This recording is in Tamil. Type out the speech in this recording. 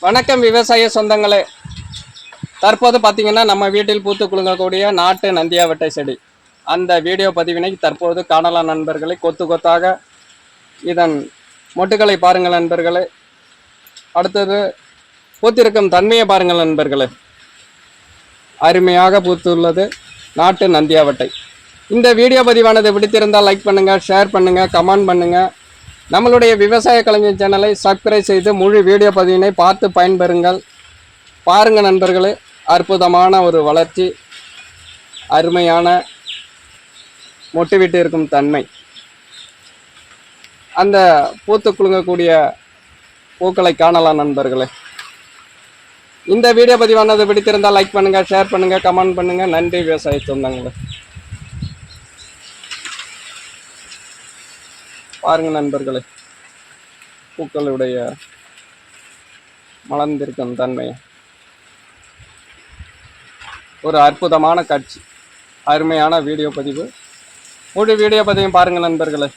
வணக்கம் விவசாய சொந்தங்களே. தற்போது பார்த்தீங்கன்னா நம்ம வீட்டில் பூத்து குலுங்கக்கூடிய நாட்டு நந்தியாவட்டை செடி அந்த வீடியோ பதிவினை தற்போது காணலாம் நண்பர்களே. கொத்து கொத்தாக இதன் மொட்டுக்களை பாருங்கள் நண்பர்களே. அடுத்தது பூத்திருக்கும் தன்மையை பாருங்கள் நண்பர்களே. அருமையாக பூத்துள்ளது நாட்டு நந்தியாவட்டை. இந்த வீடியோ பதிவானது பிடித்திருந்தால் லைக் பண்ணுங்கள், ஷேர் பண்ணுங்கள், கமெண்ட் பண்ணுங்கள். நம்மளுடைய விவசாய கலைஞர் சேனலை சப்ஸ்கிரைப் செய்து முழு வீடியோ பதிவினை பார்த்து பயன்பெறுங்கள். பாருங்கள் நண்பர்களே, அற்புதமான ஒரு வளர்ச்சி, அருமையான மொட்டுவிட்டு இருக்கும் தன்மை, அந்த பூத்து குலுங்கக்கூடிய பூக்களை காணலாம் நண்பர்களே. இந்த வீடியோ பதிவானது பிடித்திருந்தால் லைக் பண்ணுங்கள், ஷேர் பண்ணுங்கள், கமெண்ட் பண்ணுங்கள். நன்றி விவசாய சொந்தங்களே. பாருங்க நண்பர்களே, பூக்களுடைய மலர்ந்திருக்கும் தன்மை ஒரு அற்புதமான காட்சி, அருமையான வீடியோ பதிவு. முழு வீடியோ பதிவையும் பாருங்க நண்பர்களே.